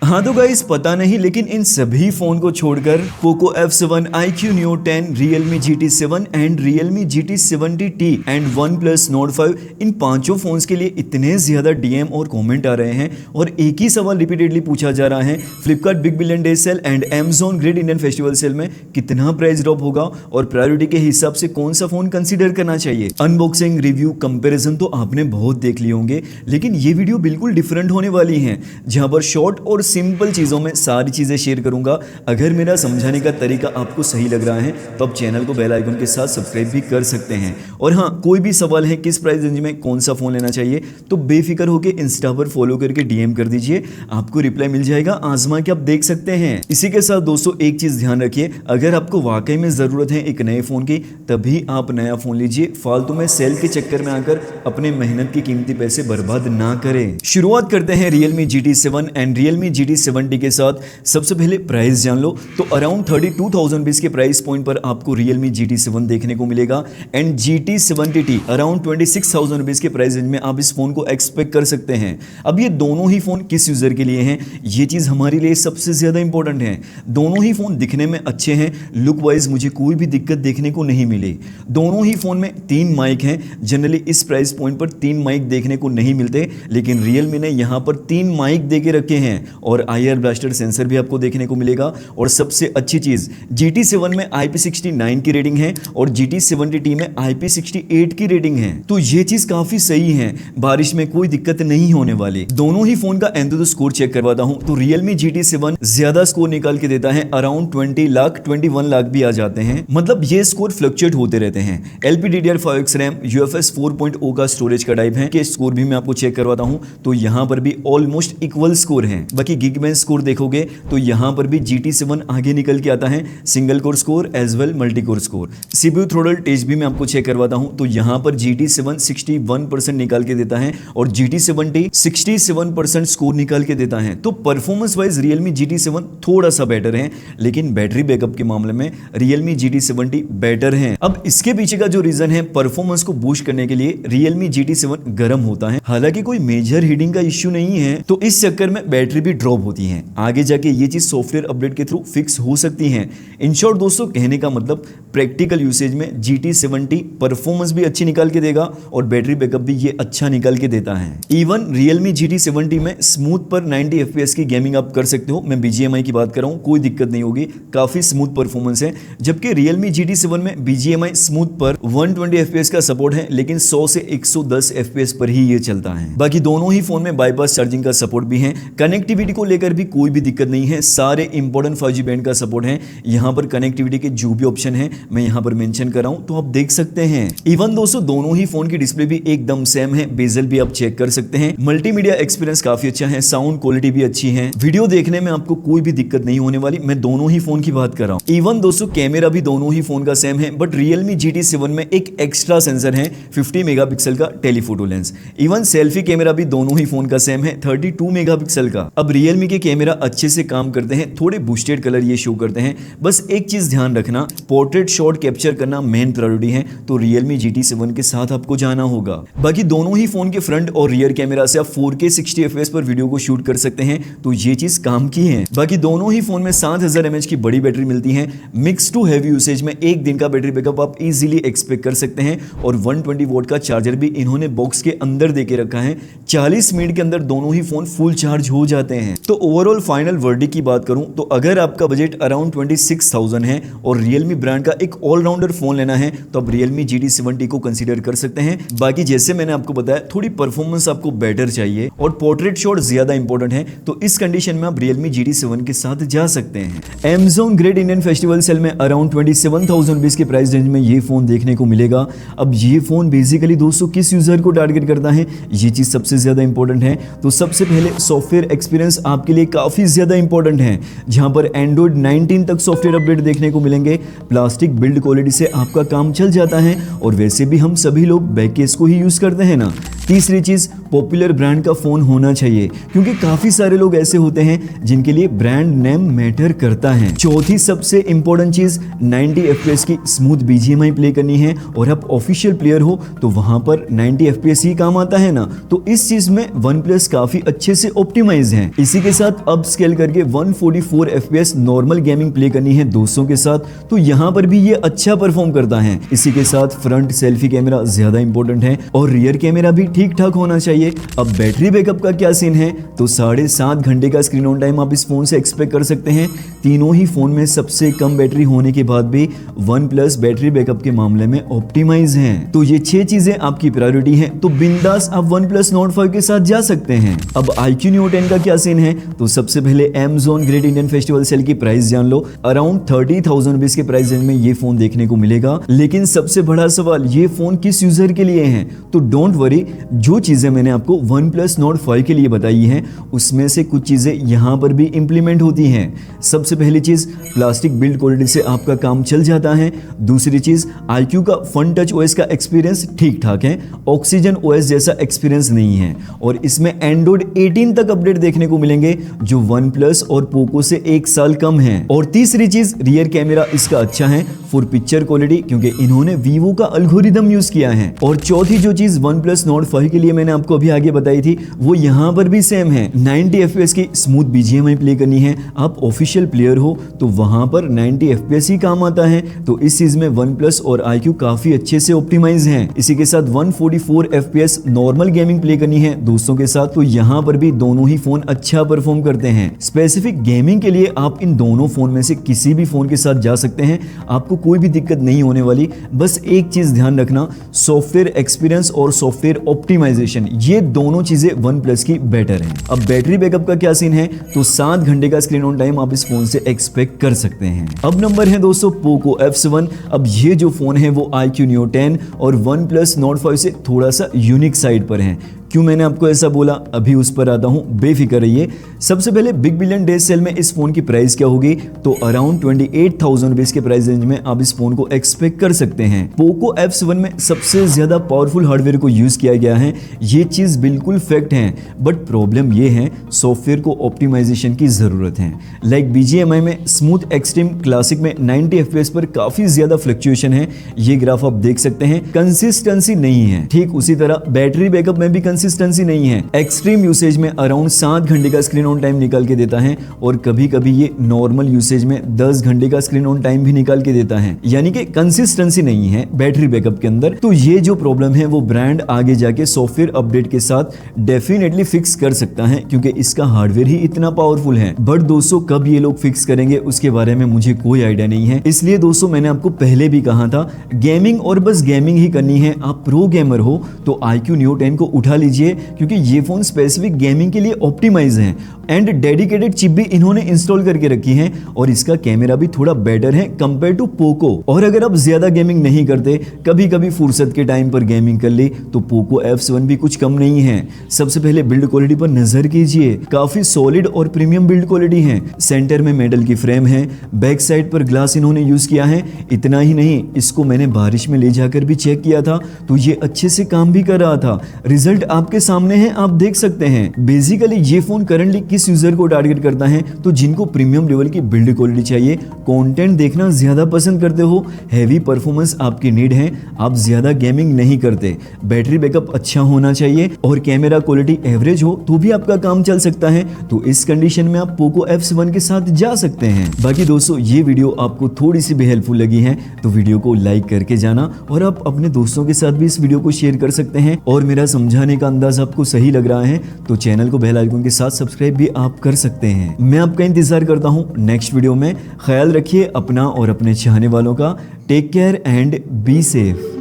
हाँ तो गाइस पता नहीं, लेकिन इन सभी फोन को छोड़कर Poco F7, iQOO Neo 10, Realme GT7 and Realme GT70T and OnePlus Nord 5, इन पांचों फोन्स के लिए इतने ज्यादा DM और कमेंट आ रहे हैं और एक ही सवाल रिपीटेडली पूछा जा रहा है, Flipkart big billion day sale and Amazon great Indian festival sale में कितना प्राइस ड्रॉप होगा और प्रायोरिटी के हिसाब से कौन सा फोन कंसीडर करना चाहिए। अनबॉक्सिंग, रिव्यू, कंपैरिजन तो आपने बहुत देख लिए होंगे, लेकिन ये वीडियो बिल्कुल डिफरेंट होने वाली है, जहां पर शॉर्ट और सिंपल चीज़ों में सारी चीज़ें शेयर करूंगा। अगर मेरा समझाने का तरीका आपको सही लग रहा है तो आप चैनल को बेल आइकन के साथ सब्सक्राइब भी कर सकते हैं। और हाँ, कोई भी सवाल है किस प्राइस रेंज में कौन सा फ़ोन लेना चाहिए तो बेफिक्र होकर इंस्टा पर फॉलो करके DM कर दीजिए, आपको रिप्लाई मिल जाएगा, आजमा के आप देख सकते हैं। इसी के साथ दोस्तों एक चीज़ ध्यान रखिए, अगर आपको वाकई में ज़रूरत है एक नए फ़ोन की तभी आप नया फ़ोन लीजिए, फालतू में सेल के चक्कर में आकर अपने मेहनत की कीमती पैसे बर्बाद ना करें। शुरुआत करते हैं Realme GT7 and Realme GT70 के साथ। सबसे पहले प्राइस जान लो तो अराउंड 32,000 रुपीज के प्राइस पॉइंट पर आपको Realme GT7 देखने को मिलेगा एंड GT70T अराउंड 26,000 रुपीज के प्राइस रेंज में आप इस फोन को एक्सपेक्ट कर सकते हैं। अब ये दोनों ही फोन किस यूजर के लिए हैं, ये चीज हमारे लिए सबसे ज्यादा इंपॉर्टेंट है। दोनों ही फोन दिखने में अच्छे हैं, लुक वाइज मुझे कोई भी दिक्कत देखने को नहीं मिली। दोनों ही फोन में 3 माइक हैं, जनरली इस प्राइस पॉइंट पर 3 माइक देखने को नहीं मिलते, लेकिन Realme ने यहाँ पर 3 माइक दे के रखे हैं और IR ब्लास्टर सेंसर भी आपको देखने को मिलेगा। और सबसे अच्छी चीज GT7 में IP69 की रेटिंग है और GT70T में IP68 की रेटिंग है, तो ये चीज काफी सही है, बारिश में कोई दिक्कत नहीं होने वाली। दोनों ही फोन का एंथुसियास्ट स्कोर चेक करवाता हूं तो Realme GT7 ज्यादा स्कोर निकाल के देता है, अराउंड 20 लाख 21 लाख भी आ जाते हैं, मतलब ये स्कोर फ्लक्चुएट होते रहते हैं। LPDDR5X रैम, UFS 4.0 का स्टोरेज का टाइप है कि स्कोर भी मैं आपको चेक करवाता हूं तो यहां पर भी ऑलमोस्ट इक्वल स्कोर है। बाकी गिगबेंच स्कोर देखोगे तो यहां पर भी GT7 आगे निकल के आता है, single core score as well multi core score. CPU throttle test भी मैं आपको चेक करवाता हूं तो यहां पर GT7 61% निकाल के देता है और GT70 67% स्कोर निकाल के देता है। तो परफॉर्मेंस वाइज Realme GT7 थोड़ा सा बेटर है, लेकिन बैटरी बैकअप के मामले में Realme GT70 बेटर है। अब इसके पीछे का जो रीजन है, परफॉर्मेंस को बूस्ट करने के लिए Realme GT7 गर्म होता है, हालांकि कोई मेजर हीटिंग का इश्यू नहीं है, तो इस चक्कर में बैटरी भी ड्रॉप होती है। आगे जाके ये चीज सॉफ्टवेयर अपडेट के थ्रू फिक्स हो सकती है। इन शॉर्ट दोस्तों कहने का मतलब प्रैक्टिकल यूसेज में GT70 परफॉर्मेंस भी अच्छी निकाल के देगा और बैटरी बैकअप भी ये अच्छा निकाल के देता है। इवन Realme GT70 में स्मूथ पर 90 FPS की गेमिंग आप कर सकते हो, मैं BGMI की बात कर रहा हूँ, कोई दिक्कत नहीं होगी, काफी स्मूथ परफॉर्मेंस है। जबकि Realme GT7 में BGMI स्मूथ पर 120 FPS का सपोर्ट है, लेकिन 100 से 110 FPS पर ही ये चलता है। बाकी दोनों ही फोन में बाईपास चार्जिंग का सपोर्ट भी है। कनेक्टिविटी को लेकर भी कोई भी दिक्कत नहीं है, सारे इंपॉर्टेंट 5G बैंड का सपोर्ट है। यहाँ पर कनेक्टिविटी के जो भी ऑप्शन है मैं यहाँ पर मेंशन कर रहा हूँ तो आप देख सकते हैं। इवन दोस्तों दोनों ही फोन की डिस्प्ले भी एकदम सेम है, बेजल भी आप चेक कर सकते हैं। मल्टीमीडिया एक्सपीरियंस काफी अच्छा है, साउंड क्वालिटी भी अच्छी है, वीडियो देखने में आपको कोई भी दिक्कत नहीं होने वाली। मैं दोनों ही फोन की बात कर रहा हूँ। इवन दोस्तों कैमरा भी दोनों ही फोन का सेम है, बट Realme GT7 में एक एक्स्ट्रा सेंसर है 50 मेगापिक्सल का telephoto lens. Even selfie camera भी दोनों ही फोन का सेम है 32 मेगापिक्सल का। अब Realme के कैमरा अच्छे से काम करते हैं, थोड़े बूस्टेड कलर ये शो करते हैं। बस एक चीज ध्यान रखना, पोर्ट्रेट शॉट कैप्चर करना मेन प्रायोरिटी है, तो Realme GT7 के साथ आपको जाना होगा। बाकी दोनों ही फोन के फ्रंट और रियर कैमरा से आप 4K 60 FPS पर वीडियो को शूट कर सकते हैं, तो ये चीज काम की है। बाकी दोनों ही फोन में 7000 mAh की बड़ी बैटरी मिलती है। मिक्स टू हैवी यूसेज में एक दिन का बैटरी बैकअप आप इजीली एक्सपेक्ट कर सकते हैं और 120 वोल्ट का चार्जर भी इन्होंने बॉक्स के अंदर देके रखा है। 40 मिनट के अंदर दोनों ही फोन फुल चार्ज हो जाते हैं। तो ओवरऑल फाइनल वर्डिक्ट की बात करूं तो अगर आपका बजट अराउंड 26,000 है और Realme ब्रांड का एक ऑलराउंडर फोन लेना है तो आप Realme GT70 को कंसीडर कर सकते हैं। बाकी जैसे मैंने आपको बताया थोड़ी परफॉर्मेंस आपको बेटर चाहिए और पोर्ट्रेट शॉट ज्यादा इंपॉर्टेंट है, तो इस कंडीशन में आप Realme GT7 के साथ जा सकते हैं। Amazon great Indian festival sale में अराउंड 27,000 रुपीज के प्राइस रेंज में ये फोन देखने को मिलेगा। अब ये फोन बेसिकली दोस्तों किस यूजर को टारगेट करता है, ये चीज सबसे ज्यादा इंपॉर्टेंट है। तो सबसे पहले सॉफ्टवेयर एक्सपीरियंस आपके लिए काफी ज्यादा इंपॉर्टेंट है, जहां पर Android 19 तक सॉफ्टवेयर अपडेट देखने को मिलेंगे। प्लास्टिक बिल्ड क्वालिटी से आपका काम चल जाता है और वैसे भी हम सभी लोग बैक केस को ही यूज करते हैं ना, तीसरी चीज, पॉपुलर ब्रांड का फोन होना चाहिए, क्योंकि काफी सारे लोग ऐसे होते हैं जिनके लिए ब्रांड नेम मैटर करता है। चौथी सबसे इंपॉर्टेंट चीज, 90 FPS की स्मूथ BGMI प्ले करनी है, और आप ऑफिशियल प्लेयर हो तो वहां पर 90 FPS ही काम आता है ना, तो इस चीज में OnePlus काफी अच्छे से ऑप्टिमाइज है। इसी के साथ अब स्केल करके 144 FPS नॉर्मल गेमिंग प्ले करनी है दोस्तों के साथ, तो यहाँ पर भी ये अच्छा परफॉर्म करता है। इसी के साथ फ्रंट सेल्फी कैमरा ज्यादा इंपॉर्टेंट है और रियर कैमरा भी ठीक ठाक होना चाहिए। अब बैटरी बैकअप का क्या सीन है, तो 7.5 घंटे का स्क्रीन ऑन टाइम आप इस फोन से एक्सपेक्ट कर सकते हैं। तीनों ही फोन में सबसे कम बैटरी होने के बाद भी OnePlus बैटरी बैकअप के मामले में ऑप्टिमाइज है। तो ये 6 चीजें आपकी प्रायोरिटी है, तो बिंदास आप OnePlus Nord 5 के साथ जा सकते हैं। अब iQOO Neo 10 का क्या सीन है, तो सबसे पहले Amazon great Indian festival sale की प्राइस जान लो। अराउंड 30,000 रुपीज के प्राइस रेंज में ये फोन देखने को मिलेगा। लेकिन सबसे बड़ा सवाल, ये फोन किस यूजर के लिए है, तो डोंट वरी, जो चीजें मैंने आपको OnePlus Nord 5 के लिए बताई हैं उसमें से कुछ चीजें यहाँ पर भी इंप्लीमेंट होती हैं। सबसे पहली चीज, प्लास्टिक बिल्ड क्वालिटी से आपका काम चल जाता है। दूसरी चीज, iQOO का फन टच OS का एक्सपीरियंस ठीक ठाक है, ऑक्सीजन OS जैसा एक्सपीरियंस नहीं है, और इसमें Android 18 तक अपडेट देखने को मिलेंगे जो OnePlus और Poco से 1 साल कम है। और तीसरी चीज, रियर कैमरा इसका अच्छा है फॉर पिक्चर क्वालिटी, क्योंकि इन्होंने Vivo का एल्गोरिदम यूज किया है। और चौथी जो चीज OnePlus Nord 5 के लिए मैंने आपको अभी आगे बताई थी, वो यहाँ पर भी सेम है। 90 FPS की स्मूथ BGMI प्ले करनी है, आप ऑफिशियल प्लेयर हो तो वहां पर 90 FPS ही काम आता है, तो इस चीज में OnePlus और iQOO काफी अच्छे से ऑप्टिमाइज हैं। इसी के साथ 144 FPS नॉर्मल गेमिंग प्ले करनी है दोस्तों के साथ, तो यहाँ पर भी दोनों ही फोन अच्छा परफॉर्म करते हैं। स्पेसिफिक गेमिंग के लिए आप इन दोनों फोन में से किसी भी फोन के साथ जा सकते हैं, आपको कोई भी दिक्कत नहीं होने वाली। बस एक चीज ध्यान रखना, सॉफ्टवेयर एक्सपीरियंस और सॉफ्टवेयर ऑप्टिमाइजेशन, ये दोनों चीजें OnePlus की बेटर हैं। अब बैटरी बैकअप का क्या सीन है, तो 7 घंटे का स्क्रीन ऑन टाइम आप इस फोन से एक्सपेक्ट कर सकते हैं। अब नंबर है दोस्तों Poco F7। अब ये जो फोन है वो iQOO Neo 10 और OnePlus Nord 5 से थोड़ा सा यूनिक साइड पर है। क्यों मैंने आपको ऐसा बोला, अभी उस पर आता हूं, बेफिक्र रहिए। सबसे पहले बिग बिलियन डेज सेल में इस फोन की प्राइस क्या होगी, तो अराउंड 28,000 रुपीज के प्राइस रेंज में आप इस फोन को एक्सपेक्ट कर सकते हैं। Poco F7 में सबसे ज्यादा पावरफुल हार्डवेयर को यूज किया गया है, ये चीज बिल्कुल फैक्ट है, बट प्रॉब्लम ये है सॉफ्टवेयर को ऑप्टिमाइजेशन की जरूरत है। लाइक BGMI में स्मूथ एक्सट्रीम क्लासिक में 90 FPS पर काफी ज्यादा फ्लक्चुएशन है, ये ग्राफ आप देख सकते हैं, कंसिस्टेंसी नहीं है। ठीक उसी तरह बैटरी बैकअप में भी कंसिस्टेंसी नहीं है। एक्सट्रीम यूसेज में अराउंड 7 घंटे का स्क्रीन ऑन टाइम निकाल के देता है, और कभी कभी ये नॉर्मल यूसेज में 10 घंटे का स्क्रीन ऑन टाइम भी निकाल के देता है, यानी कि कंसिस्टेंसी नहीं है बैटरी बैकअप के अंदर। तो ये जो प्रॉब्लम है वो ब्रांड आगे जाके सॉफ्टवेयर अपडेट के साथ डेफिनेटली फिक्स कर सकता है, क्योंकि इसका हार्डवेयर ही इतना पावरफुल है। बट दोस्तों कब ये लोग फिक्स करेंगे उसके बारे में मुझे कोई आइडिया नहीं है, इसलिए दोस्तों मैंने आपको पहले भी कहा था, गेमिंग और बस गेमिंग ही करनी है, आप प्रो गेमर हो तो iQOO Neo 10 को उठा लीजिए, क्योंकि ये फोन स्पेसिफिक गेमिंग के लिए ऑप्टिमाइज है एंड डेडिकेटेड चिप भी इन्होंने इंस्टॉल करके रखी है, और इसका कैमरा भी थोड़ा बेटर है कंपेयर टू Poco। और अगर आप ज्यादा गेमिंग नहीं करते, कभी कभी फुर्सत के टाइम पर गेमिंग कर ली, तो Poco F7 भी कुछ कम नहीं है। सबसे पहले बिल्ड क्वालिटी पर नजर कीजिए, काफी सॉलिड और प्रीमियम बिल्ड क्वालिटी है। सेंटर में मेटल की फ्रेम है, बैक साइड पर ग्लास इन्होंने यूज किया है। इतना ही नहीं, इसको मैंने बारिश में ले जाकर भी चेक किया था, तो ये अच्छे से काम भी कर रहा था। रिजल्ट आपके सामने है, आप देख सकते हैं। बेसिकली ये फोन करंटली किस यूजर को टारगेट करता है, तो जिनको प्रीमियम लेवल की बिल्ड क्वालिटी चाहिए, कंटेंट देखना ज्यादा पसंद करते हो, हैवी परफॉर्मेंस आपकी नीड है, आप ज्यादा गेमिंग नहीं करते, बैटरी बैकअप अच्छा होना चाहिए और कैमरा क्वालिटी एवरेज हो तो भी आपका काम चल सकता है, तो इस कंडीशन में आप Poco F7 के साथ जा सकते हैं। बाकी दोस्तों ये वीडियो आपको थोड़ी सी भी हेल्पफुल लगी है तो वीडियो को लाइक करके जाना, और आप अपने दोस्तों के साथ भी इस वीडियो को शेयर कर सकते हैं। और मेरा समझाने का अंदाज आपको सही लग रहा है तो चैनल को बेल आइकन के साथ सब्सक्राइब भी आप कर सकते हैं। मैं आपका इंतजार करता हूं नेक्स्ट वीडियो में। ख्याल रखिए अपना और अपने चाहने वालों का। Take care and be safe.